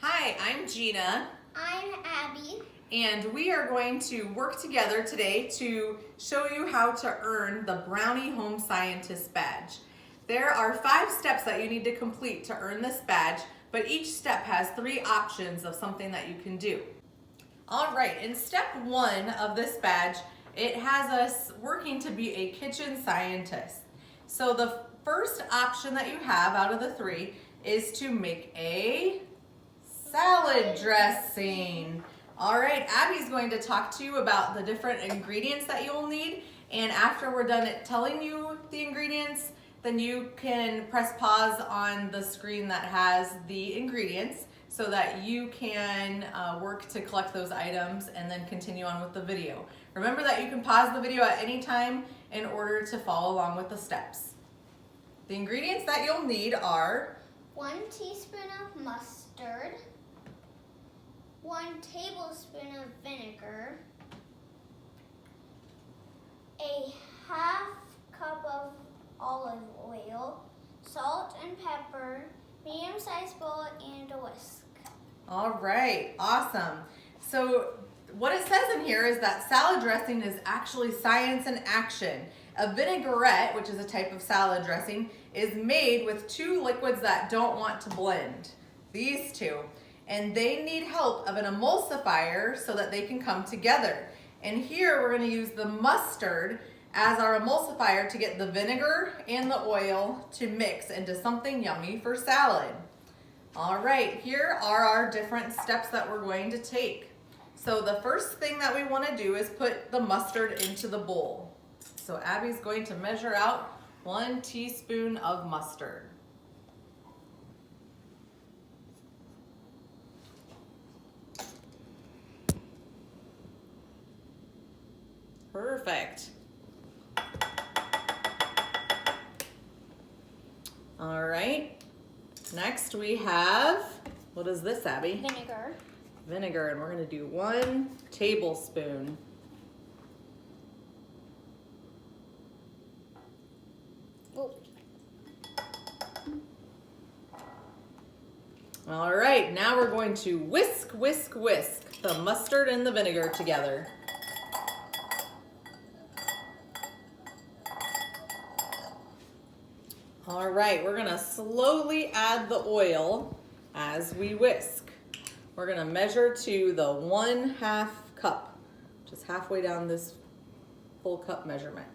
Hi, I'm Gina. I'm Abby. And we are going to work together today to show you how to earn the Brownie Home Scientist Badge. There are 5 steps that you need to complete to earn this badge, but each step has 3 options of something that you can do. All right, in step 1 of this badge, it has us working to be a kitchen scientist. So the first option that you have out of the 3 is to make a salad dressing. All right, Abby's going to talk to you about the different ingredients that you'll need, and after we're done telling you the ingredients, then you can press pause on the screen that has the ingredients so that you can work to collect those items and then continue on with the video. Remember that you can pause the video at any time in order to follow along with the steps. The ingredients that you'll need are 1 teaspoon of mustard, 1 tablespoon of vinegar, a half cup of olive oil, salt and pepper, medium-sized bowl, and a whisk. All right, awesome. So what it says in here is that salad dressing is actually science in action. A vinaigrette, which is a type of salad dressing, is made with 2 liquids that don't want to blend. These 2. And they need help of an emulsifier so that they can come together. And here we're going to use the mustard as our emulsifier to get the vinegar and the oil to mix into something yummy for salad. All right, here are our different steps that we're going to take. So the first thing that we want to do is put the mustard into the bowl. So Abby's going to measure out 1 teaspoon of mustard. Perfect. All right. Next we have, what is this, Abby? Vinegar. Vinegar, and we're going to do 1 tablespoon. Oh. All right, now we're going to whisk, whisk, whisk the mustard and the vinegar together. All right, we're gonna slowly add the oil as we whisk. We're gonna measure to the 1/2 cup, just halfway down this full cup measurement.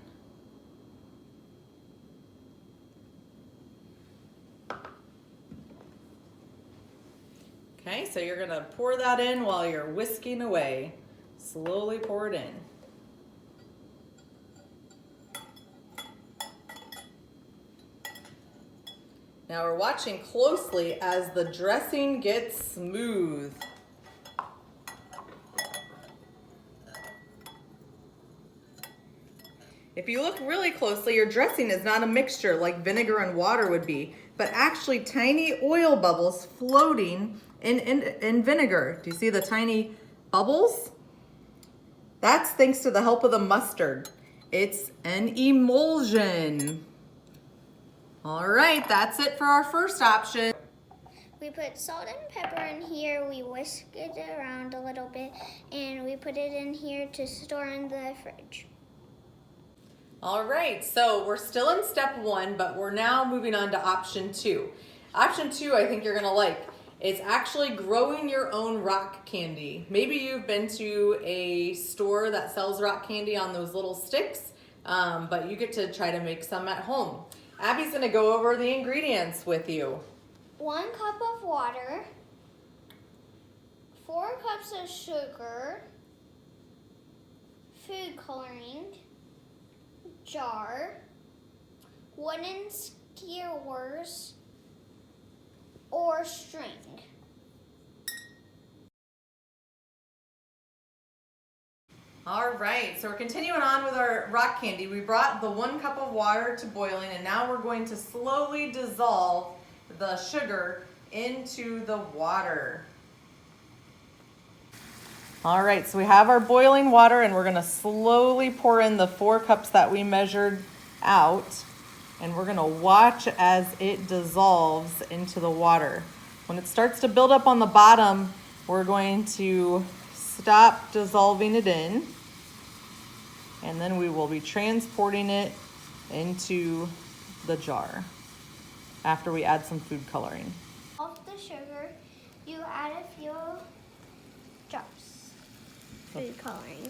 Okay, so you're gonna pour that in while you're whisking away. Slowly pour it in. Now we're watching closely as the dressing gets smooth. If you look really closely, your dressing is not a mixture like vinegar and water would be, but actually tiny oil bubbles floating in vinegar. Do you see the tiny bubbles? That's thanks to the help of the mustard. It's an emulsion. All right, that's it for our first option. We put salt and pepper in here, we whisk it around a little bit, and we put it in here to store in the fridge. All right, so we're still in step 1, but we're now moving on to option 2. Option 2, I think you're gonna like. It's actually growing your own rock candy. Maybe you've been to a store that sells rock candy on those little sticks, but you get to try to make some at home. Abby's gonna go over the ingredients with you. 1 cup of water, 4 cups of sugar, food coloring, jar, wooden skewers, or string. All right, so we're continuing on with our rock candy. We brought the 1 cup of water to boiling, and now we're going to slowly dissolve the sugar into the water. All right, so we have our boiling water, and we're gonna slowly pour in the 4 cups that we measured out, and we're gonna watch as it dissolves into the water. When it starts to build up on the bottom, we're going to stop dissolving it in, and then we will be transporting it into the jar after we add some food coloring. Of the sugar, you add a few drops food coloring.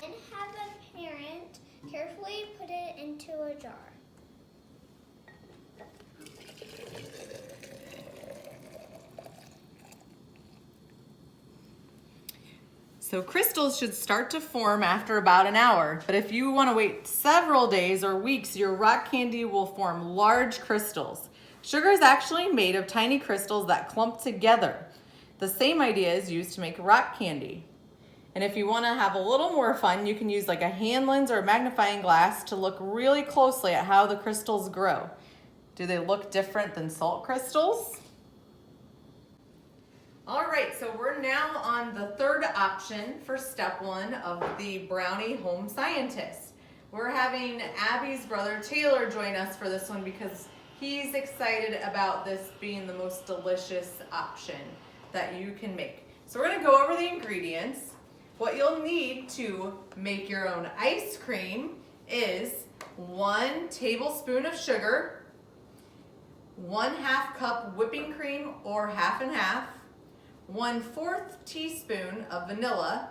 And have a parent carefully put it into a jar. So crystals should start to form after about an hour, but if you want to wait several days or weeks, your rock candy will form large crystals. Sugar is actually made of tiny crystals that clump together. The same idea is used to make rock candy. And if you want to have a little more fun, you can use like a hand lens or a magnifying glass to look really closely at how the crystals grow. Do they look different than salt crystals? All right, so we're now on the third option for step one of the Brownie Home Scientist. We're having Abby's brother Taylor join us for this one because he's excited about this being the most delicious option that you can make. So we're gonna go over the ingredients. What you'll need to make your own ice cream is 1 tablespoon of sugar, 1/2 cup whipping cream or half and half, 1/4 teaspoon of vanilla,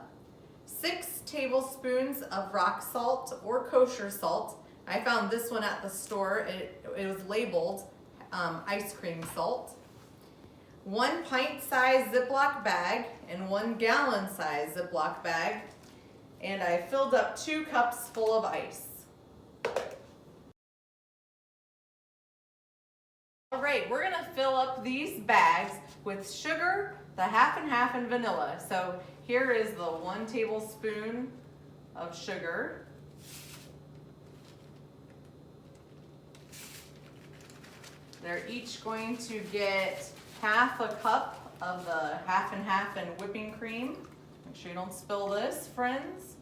6 tablespoons of rock salt or kosher salt. I found this one at the store. It was labeled ice cream salt. 1 pint size Ziploc bag and 1 gallon size Ziploc bag. And I filled up 2 cups full of ice. All right, we're gonna fill up these bags with sugar, the half and half, and vanilla. So here is the 1 tablespoon of sugar. They're each going to get 1/2 cup of the half and half and whipping cream. Make sure you don't spill this, friends.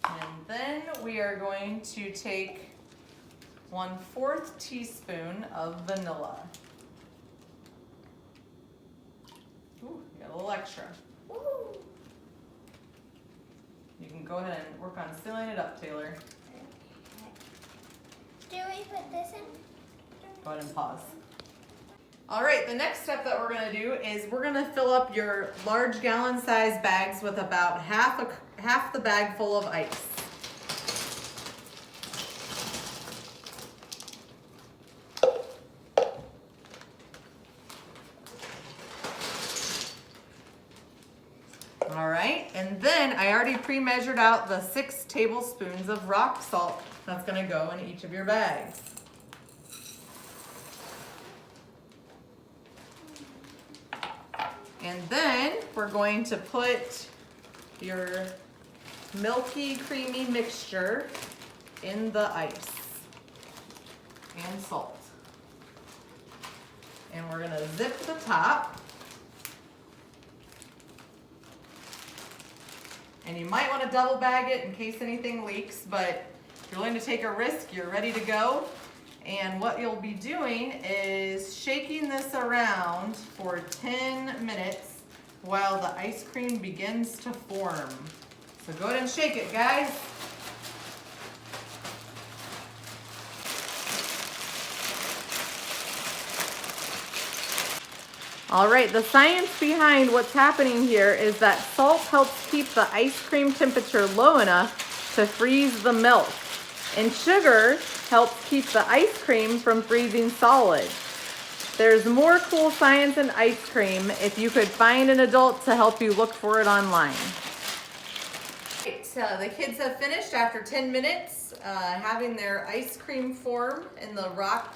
And then we are going to take 1/4 teaspoon of vanilla. Ooh, got a little extra. Ooh. You can go ahead and work on filling it up, Taylor. Do we put this in? Go ahead and pause. All right, the next step that we're gonna do is we're gonna fill up your large gallon size bags with about half the bag full of ice. All right, and then I already pre-measured out the 6 tablespoons of rock salt that's gonna go in each of your bags. And then we're going to put your milky, creamy mixture in the ice and salt. And we're gonna zip the top. And you might want to double bag it in case anything leaks, but if you're willing to take a risk, you're ready to go. And what you'll be doing is shaking this around for 10 minutes while the ice cream begins to form. So go ahead and shake it, guys. All right, the science behind what's happening here is that salt helps keep the ice cream temperature low enough to freeze the milk. And sugar helps keep the ice cream from freezing solid. There's more cool science in ice cream if you could find an adult to help you look for it online. Right, the kids have finished after 10 minutes having their ice cream form in the rock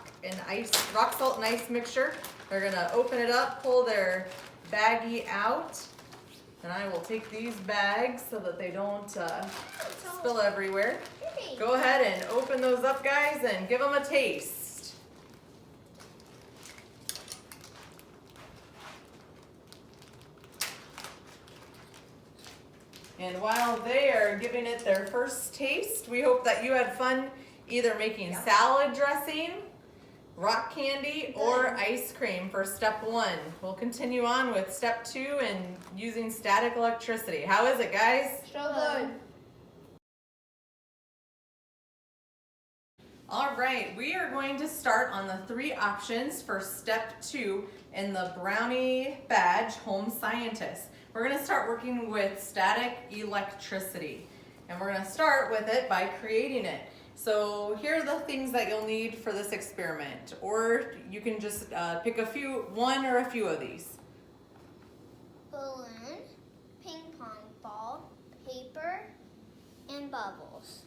salt and ice mixture. They're gonna open it up, pull their baggie out, and I will take these bags so that they don't spill everywhere. Go ahead and open those up, guys, and give them a taste. And while they are giving it their first taste, we hope that you had fun either making salad dressing, rock candy, or ice cream for step 1. We'll continue on with step 2 and using static electricity. How is it, guys? So good. All right, we are going to start on the 3 options for step 2 in the Brownie Badge Home Scientist. We're going to start working with static electricity, and we're going to start with it by creating it. So here are the things that you'll need for this experiment, or you can just pick one or a few of these. Balloon, ping pong ball, paper, and bubbles.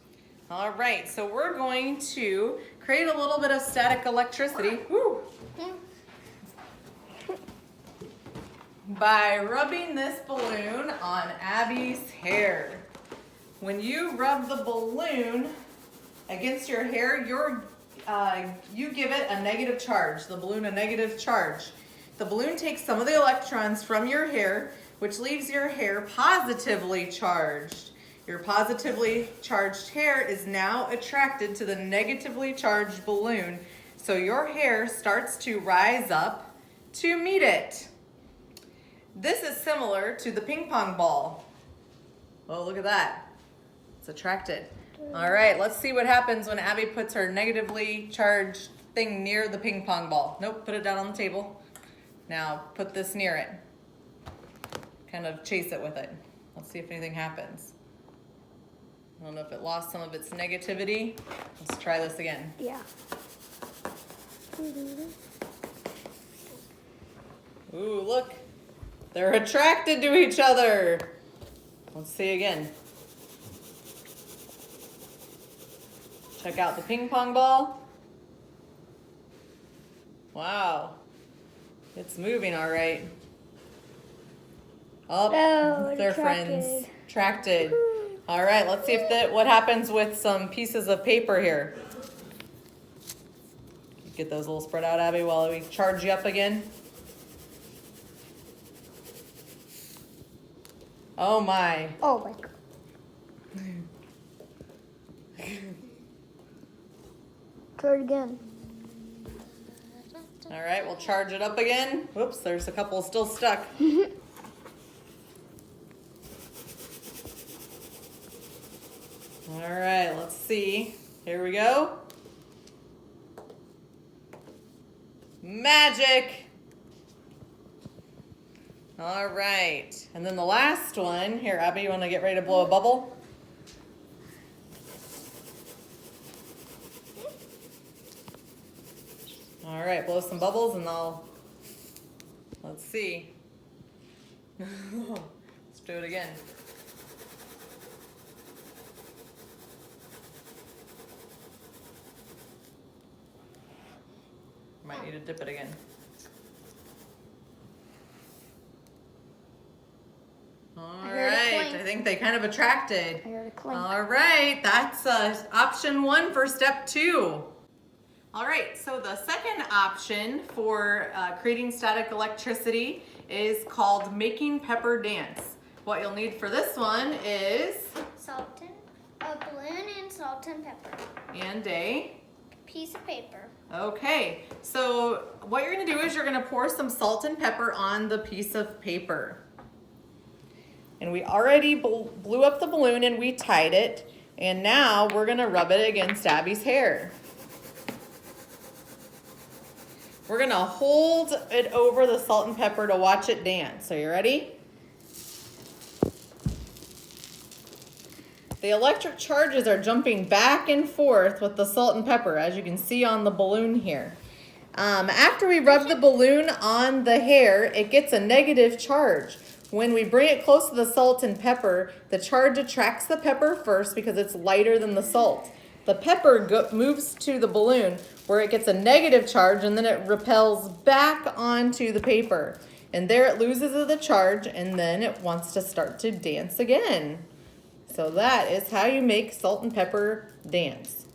All right, so we're going to create a little bit of static electricity by rubbing this balloon on Abby's hair. When you rub the balloon against your hair, you give it a negative charge, the balloon a negative charge. The balloon takes some of the electrons from your hair, which leaves your hair positively charged. Your positively charged hair is now attracted to the negatively charged balloon, so your hair starts to rise up to meet it. This is similar to the ping pong ball. Oh, look at that. It's attracted. All right, let's see what happens when Abby puts her negatively charged thing near the ping pong ball. Nope, put it down on the table. Now put this near it. Kind of chase it with it. Let's see if anything happens. I don't know if it lost some of its negativity. Let's try this again. Yeah. Ooh, look. They're attracted to each other. Let's see again. Check out the ping pong ball. Wow. It's moving all right. Oh, they're friends. Attracted. All right, let's see if what happens with some pieces of paper here. Get those a little spread out, Abby, while we charge you up again. Oh my. Oh my God. Try it again. All right, we'll charge it up again. Whoops, there's a couple still stuck. All right, let's see. Here we go. Magic. All right, and then the last one. Here, Abby, you want to get ready to blow a bubble? All right, blow some bubbles and let's see. Let's do it again. Might need to dip it again. All right, I think they kind of attracted. I heard a clink. All right, that's option 1 for step 2. All right, so the second option for creating static electricity is called making pepper dance. What you'll need for this one is a balloon and salt and pepper. And a Piece of paper. Okay, so what you're gonna do is you're gonna pour some salt and pepper on the piece of paper. And we already blew up the balloon and we tied it. And now we're gonna rub it against Abby's hair. We're gonna hold it over the salt and pepper to watch it dance. Are you ready? The electric charges are jumping back and forth with the salt and pepper, as you can see on the balloon here. After we rub the balloon on the hair, it gets a negative charge. When we bring it close to the salt and pepper, the charge attracts the pepper first because it's lighter than the salt. The pepper moves to the balloon where it gets a negative charge, and then it repels back onto the paper. And there it loses the charge, and then it wants to start to dance again. So that is how you make salt and pepper dance.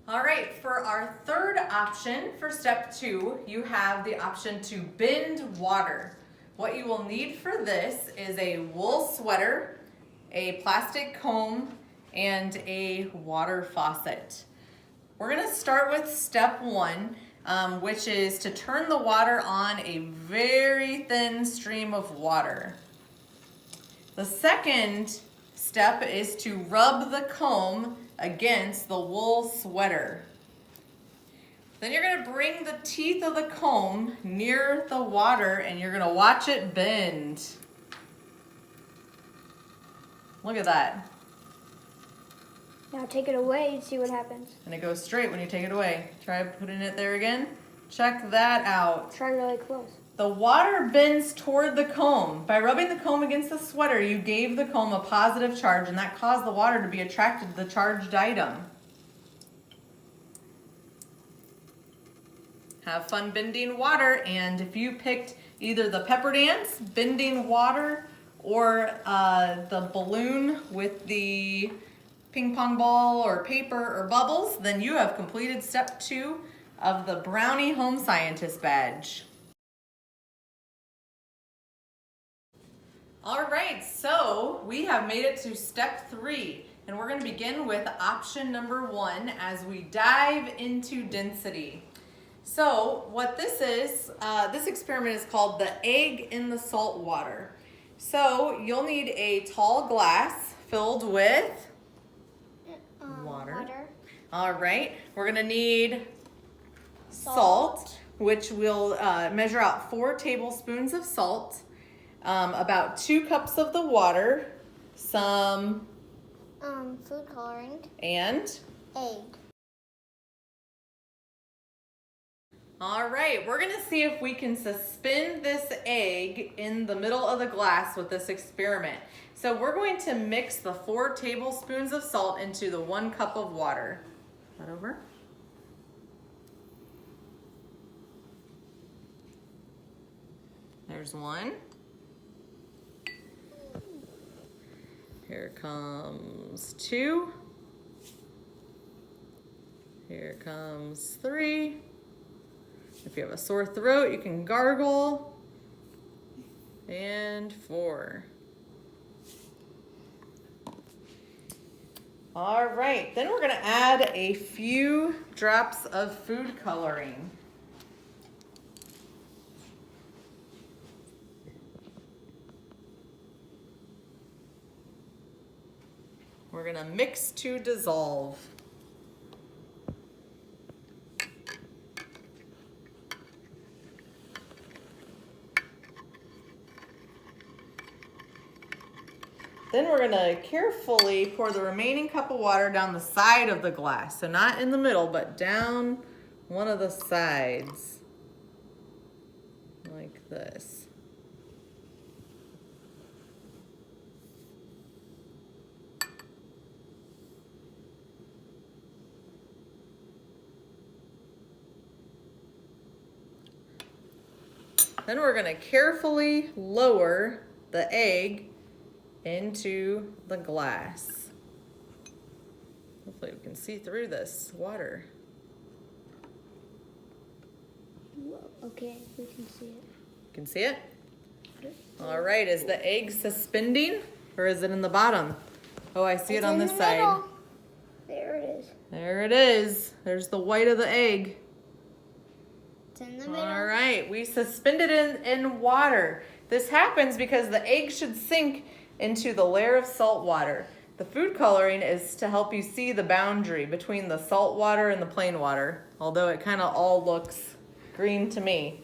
All right, for our third option for step 2, you have the option to bend water. What you will need for this is a wool sweater, a plastic comb, and a water faucet. We're gonna start with step one, which is to turn the water on a very thin stream of water. The second step is to rub the comb against the wool sweater. Then you're gonna bring the teeth of the comb near the water and you're gonna watch it bend. Look at that. Now take it away and see what happens. And it goes straight when you take it away. Try putting it there again. Check that out. Try really close. The water bends toward the comb. By rubbing the comb against the sweater, you gave the comb a positive charge and that caused the water to be attracted to the charged item. Have fun bending water, and if you picked either the pepper dance, bending water, or the balloon with the ping pong ball or paper or bubbles, then you have completed step 2 of the Brownie Home Scientist Badge. All right, so we have made it to step 3, and we're going to begin with option number 1 as we dive into density. So what this is, this experiment is called the egg in the salt water. So you'll need a tall glass filled with water. All right, we're gonna need salt, which will measure out 4 tablespoons of salt, about 2 cups of the water, some food coloring, and egg. All right, we're gonna see if we can suspend this egg in the middle of the glass with this experiment. So we're going to mix the 4 tablespoons of salt into the 1 cup of water. That over? There's 1. Here comes 2. Here comes 3. If you have a sore throat, you can gargle. And 4. All right, then we're gonna add a few drops of food coloring. We're gonna mix to dissolve. Then we're gonna carefully pour the remaining cup of water down the side of the glass. So not in the middle, but down one of the sides, like this. Then we're gonna carefully lower the egg into the glass. Hopefully we can see through this water. Okay, we can see it. You can see it? All right, is the egg suspending or is it in the bottom? Oh, I see it on this side. Middle. There it is. There it is. There's the white of the egg. It's in the middle. All right, we suspended it in water. This happens because the egg should sink into the layer of salt water. The food coloring is to help you see the boundary between the salt water and the plain water, although it kind of all looks green to me.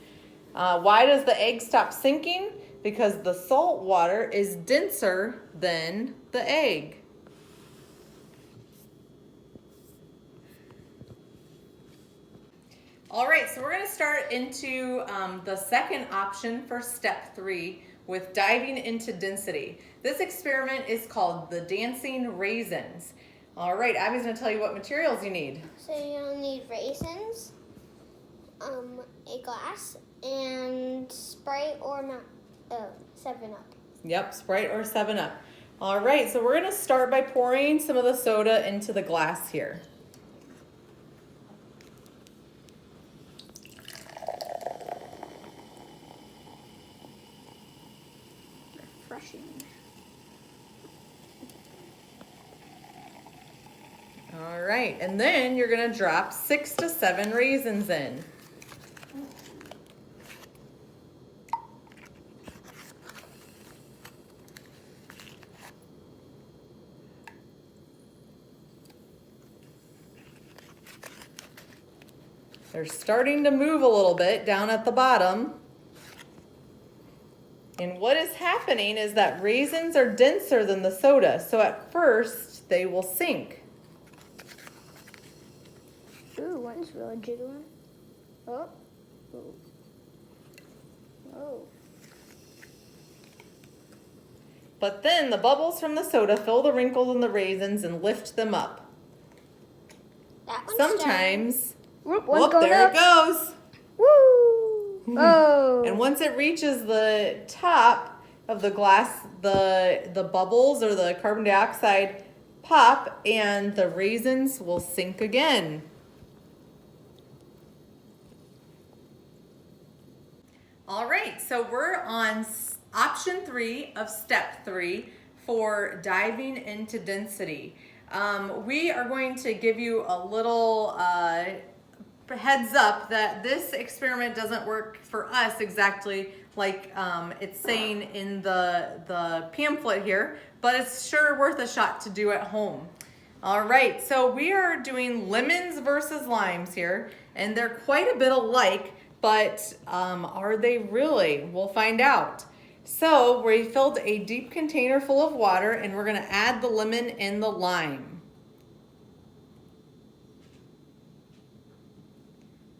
Why does the egg stop sinking? Because the salt water is denser than the egg. All right, so we're gonna start into the second option for step 3 with diving into density. This experiment is called the dancing raisins. All right, Abby's gonna tell you what materials you need. So you'll need raisins, a glass, and Sprite or 7-Up. Yep, Sprite or 7-Up. All right, so we're gonna start by pouring some of the soda into the glass here. right, and then you're gonna drop 6 to 7 raisins in. They're starting to move a little bit down at the bottom. And what is happening is that raisins are denser than the soda, so at first they will sink. Ooh, one's really jiggling. Oh. Ooh. Oh. But then the bubbles from the soda fill the wrinkles in the raisins and lift them up. That one's Sometimes, one's going there up. it goes. Woo! Oh. And once it reaches the top of the glass, the bubbles or the carbon dioxide pop and the raisins will sink again. All right, so we're on option 3 of step 3 for diving into density. We are going to give you a little heads up that this experiment doesn't work for us exactly like it's saying in the pamphlet here, but it's sure worth a shot to do at home. All right, so we are doing lemons versus limes here, and they're quite a bit alike, but are they really? We'll find out. So we filled a deep container full of water, and we're gonna add the lemon and the lime.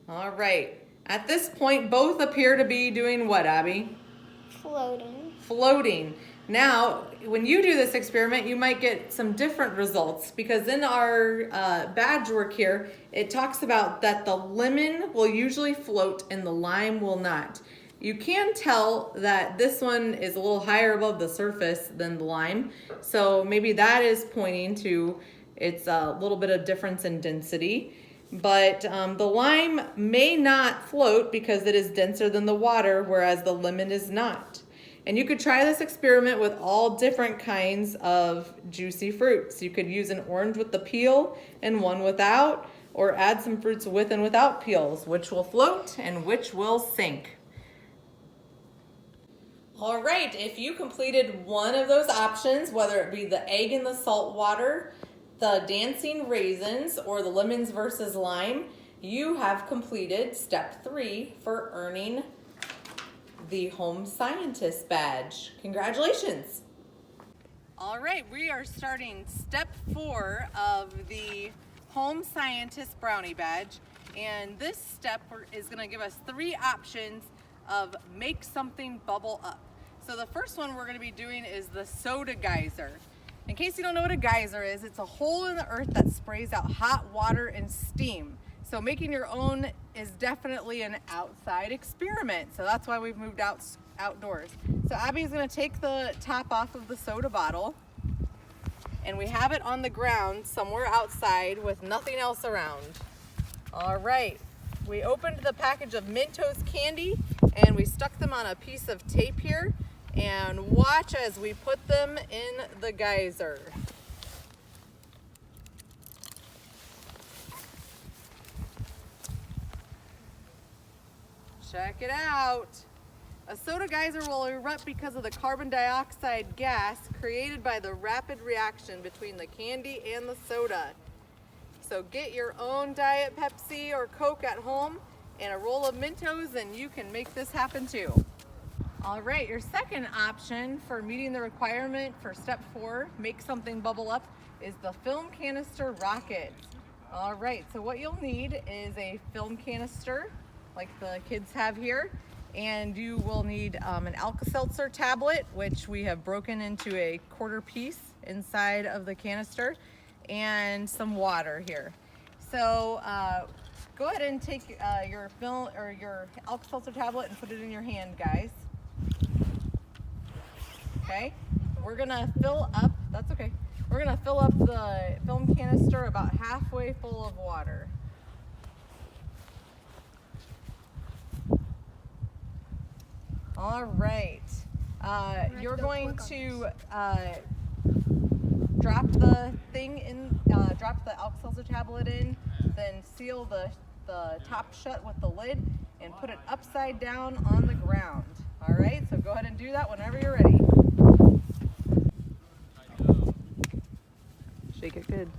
All right, at this point, both appear to be doing what, Abby? Floating. Floating. Now, when you do this experiment, you might get some different results because in our badge work here, it talks about that the lemon will usually float and the lime will not. You can tell that this one is a little higher above the surface than the lime, so maybe that is pointing to it's a little bit of difference in density. But the lime may not float because it is denser than the water, whereas the lemon is not. And you could try this experiment with all different kinds of juicy fruits. You could use an orange with the peel and one without, or add some fruits with and without peels, which will float and which will sink. All right, if you completed one of those options, whether it be the egg in the salt water, the dancing raisins, or the lemons versus lime, you have completed step 3 for earning the Home Scientist Badge. Congratulations. All right, we are starting step 4 of the Home Scientist Brownie Badge, and this step is going to give us 3 options of make something bubble up. So the first one we're going to be doing is the soda geyser. In case you don't know what a geyser is, it's a hole in the earth that sprays out hot water and steam. So making your own is definitely an outside experiment. So that's why we've moved outdoors. So Abby's gonna take the top off of the soda bottle, and we have it on the ground somewhere outside with nothing else around. All right, we opened the package of Mentos candy and we stuck them on a piece of tape here, and watch as we put them in the geyser. Check it out. A soda geyser will erupt because of the carbon dioxide gas created by the rapid reaction between the candy and the soda. So get your own Diet Pepsi or Coke at home and a roll of Mentos and you can make this happen too. All right, your second option for meeting the requirement for step 4, make something bubble up, is the film canister rocket. All right, so what you'll need is a film canister like the kids have here, and you will need an Alka-Seltzer tablet, which we have broken into a quarter piece inside of the canister, and some water here. So go ahead and take your film or your Alka-Seltzer tablet and put it in your hand, guys. Okay, we're gonna fill up, that's okay. We're gonna fill up the film canister about halfway full of water. All right, you're going to drop the thing in drop the alka-seltzer tablet in, then seal the top shut with the lid and put it upside down on the ground. All right, so go ahead and do that whenever you're ready. Shake it good.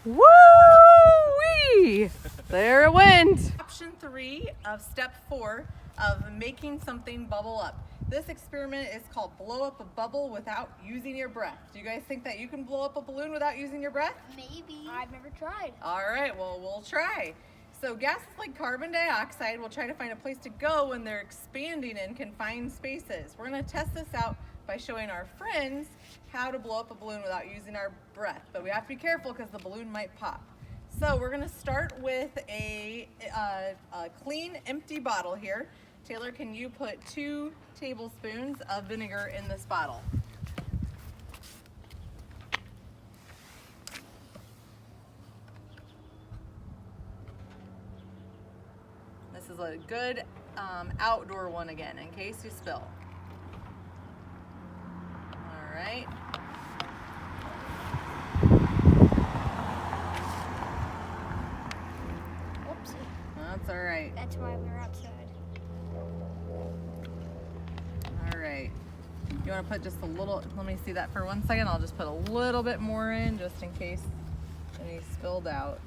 Woo-wee! There it went. Option 3 of step 4 of making something bubble up. This experiment is called blow up a bubble without using your breath. Do you guys think that you can blow up a balloon without using your breath? Maybe. I've never tried. All right, well, we'll try. So gases like carbon dioxide will try to find a place to go when they're expanding in confined spaces. We're gonna test this out by showing our friends how to blow up a balloon without using our breath. But we have to be careful because the balloon might pop. So we're gonna start with a clean, empty bottle here. Taylor, can you put 2 tablespoons of vinegar in this bottle? This is a good outdoor one again, in case you spill. All right. Oopsie. That's all right. That's why we're outside. All right. You want to put just a little, let me see that for 1 second. I'll just put a little bit more in just in case any spilled out.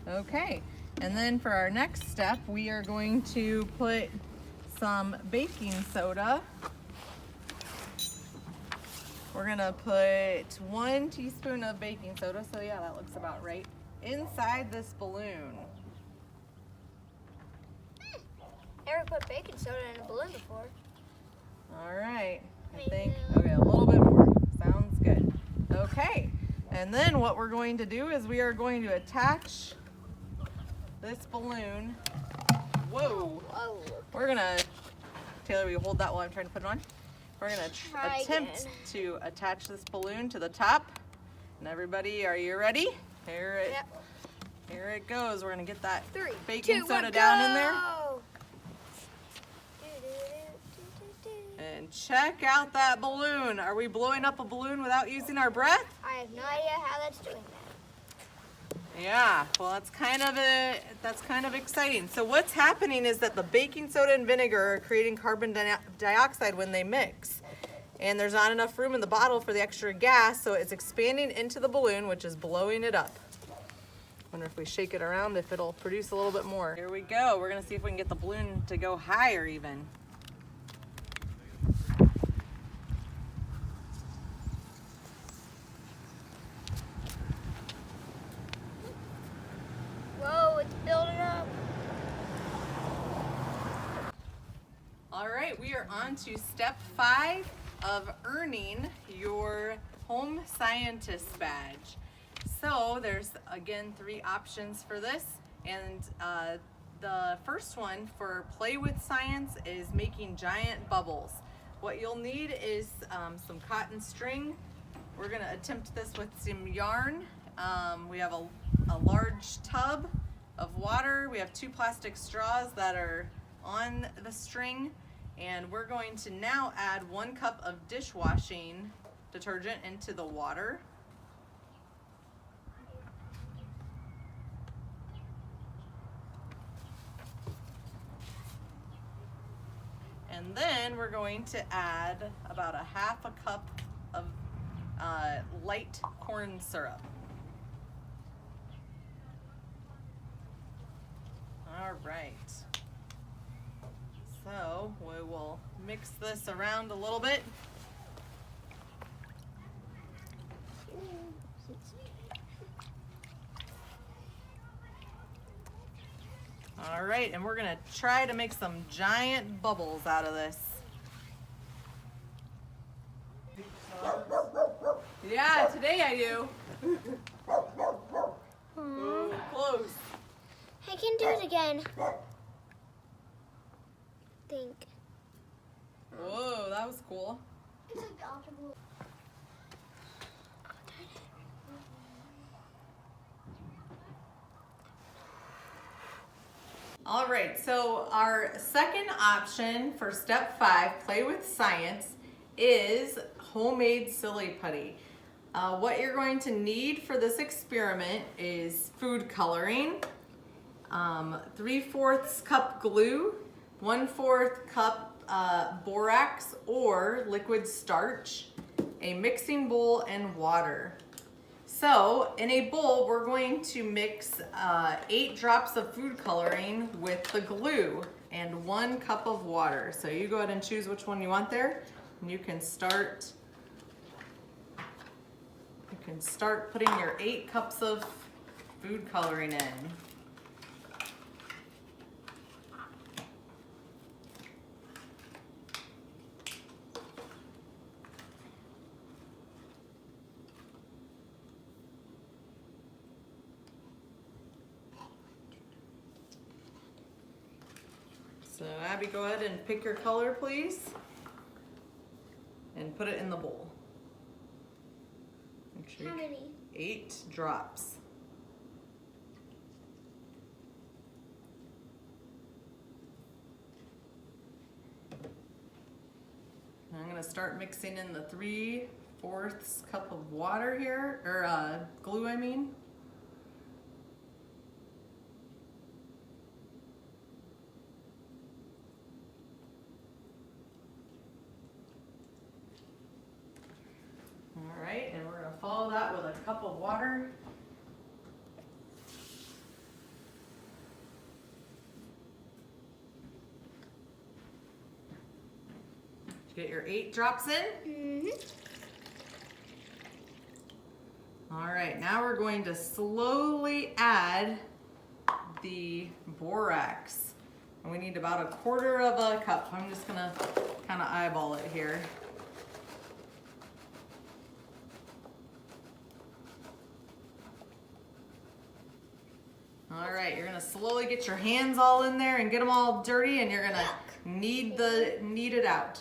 Okay. And then for our next step, we are going to put some baking soda. We're gonna put 1 teaspoon of baking soda, so yeah, that looks about right, inside this balloon. Never put baking soda in a balloon before. All right, I Me think, too. okay, a little bit more, sounds good. Okay, and then what we're going to do is we are going to attach this balloon. Whoa, Oh. we're gonna, Taylor, will you hold that while I'm trying to put it on? We're gonna Try attempt again. to attach this balloon to the top. And everybody, are you ready? Here it goes. We're gonna get that 3, baking 2, soda 1, down in there. go! And check out that balloon. Are we blowing up a balloon without using our breath? I have no idea how that's doing that. Yeah, well, that's kind of exciting. So what's happening is that the baking soda and vinegar are creating carbon dioxide when they mix. And there's not enough room in the bottle for the extra gas, so it's expanding into the balloon, which is blowing it up. Wonder if we shake it around, if it'll produce a little bit more. Here we go. We're gonna see if we can get the balloon to go higher even. Whoa, it's building up. All right, we are on to step 5 of earning your Home Scientist Badge. So there's, again, 3 options for this. And the first one for Play with Science is making giant bubbles. What you'll need is some cotton string. We're gonna attempt this with some yarn. We have a large tub of water. We have 2 plastic straws that are on the string. And we're going to now add 1 cup of dishwashing detergent into the water. And then we're going to add about a 1/2 cup of light corn syrup. All right. So we will mix this around a little bit. All right, and we're gonna try to make some giant bubbles out of this. Yeah, today I do. Ooh, close. I can do it again. Think. Whoa, that was cool. It's like Dr. Blue. All right, so our second option for step 5, play with science, is homemade silly putty. What you're going to need for this experiment is food coloring, 3/4 cup glue, 1/4 cup borax or liquid starch, a mixing bowl, and water. So in a bowl, we're going to mix 8 drops of food coloring with the glue and 1 cup of water. So you go ahead and choose which one you want there, and you can start putting your 8 cups of food coloring in. So Abby, go ahead and pick your color, please, and put it in the bowl. Make sure How many? 8 drops. I'm gonna start mixing in the 3/4 cup of water here, or glue, I mean. All right, and we're gonna follow that with a cup of water. Did you get your 8 drops in? Mm-hmm. All right, now we're going to slowly add the borax. And we need about 1/4 of a cup. I'm just gonna kind of eyeball it here. All right, you're gonna slowly get your hands all in there and get them all dirty, and you're gonna knead it out.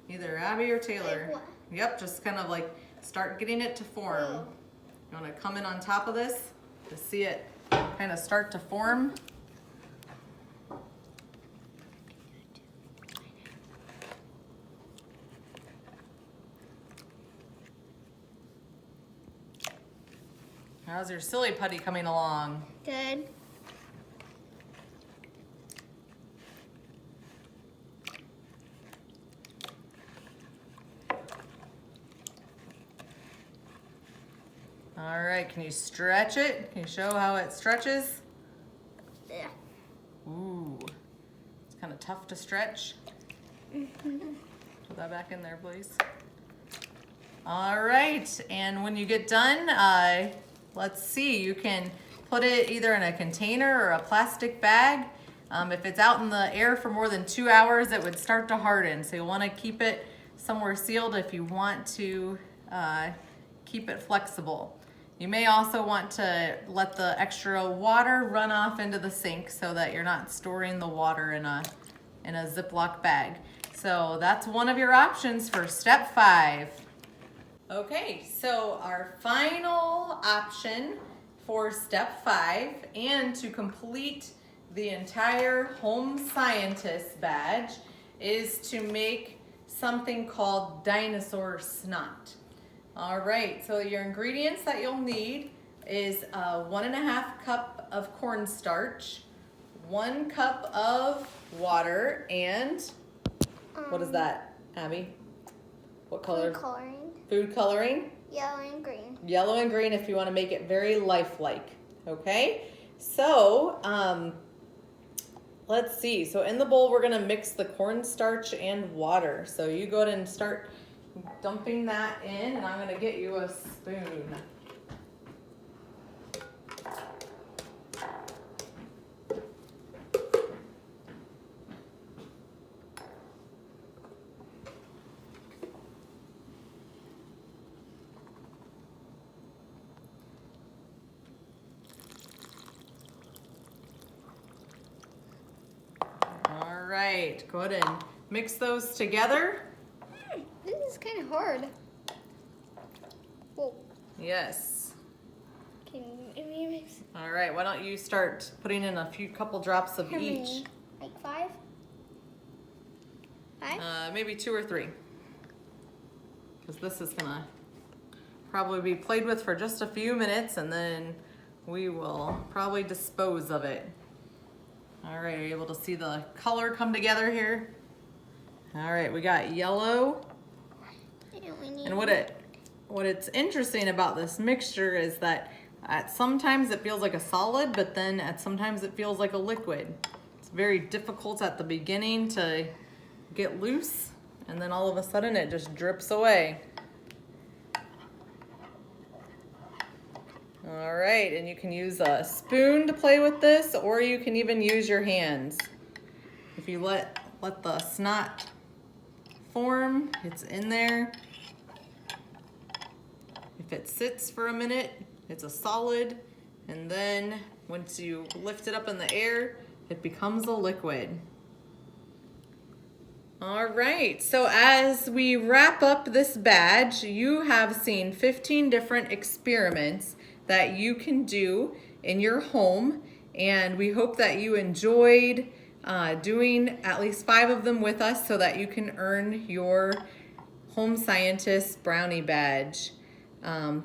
Either Abby or Taylor. Like what? Yep, just kind of like start getting it to form. Oh. You wanna come in on top of this to see it kind of start to form. How's your silly putty coming along? Good. All right, can you stretch it? Can you show how it stretches? Yeah. Ooh, it's kind of tough to stretch. Put that back in there, please. All right, and when you get done, let's see, you can put it either in a container or a plastic bag. If it's out in the air for more than 2 hours, it would start to harden. So you'll want to keep it somewhere sealed if you want to keep it flexible. You may also want to let the extra water run off into the sink so that you're not storing the water in a Ziploc bag. So that's one of your options for step 5. Okay, so our final option for step 5 and to complete the entire Home Scientist Badge is to make something called dinosaur snot. All right, so your ingredients that you'll need is 1.5 cup of cornstarch, 1 cup of water, and what is that, Abby? What color? Food coloring. Food coloring. Yellow and green. Yellow and green if you want to make it very lifelike. Okay, so let's see. So in the bowl, we're going to mix the cornstarch and water. So you go ahead and start dumping that in, and I'm going to get you a spoon. All right, go ahead and mix those together. This is kind of hard. Whoa. Yes. Can you mix? All right, why don't you start putting in a couple drops of How each? many? Like 5? 5? Maybe 2 or 3. Because this is gonna probably be played with for just a few minutes and then we will probably dispose of it. All right, are you able to see the color come together here? All right, we got yellow. And what it's interesting about this mixture is that sometimes it feels like a solid, but then sometimes it feels like a liquid. It's very difficult at the beginning to get loose, and then all of a sudden it just drips away. All right, and you can use a spoon to play with this, or you can even use your hands. If you let the snot form, it's in there. If it sits for a minute, it's a solid, and then once you lift it up in the air, it becomes a liquid. All right, so as we wrap up this badge, you have seen 15 different experiments that you can do in your home, and we hope that you enjoyed doing at least 5 of them with us so that you can earn your Home Scientist Brownie Badge.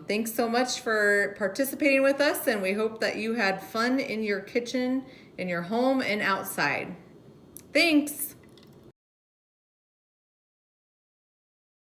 Thanks so much for participating with us, and we hope that you had fun in your kitchen, in your home, and outside. Thanks!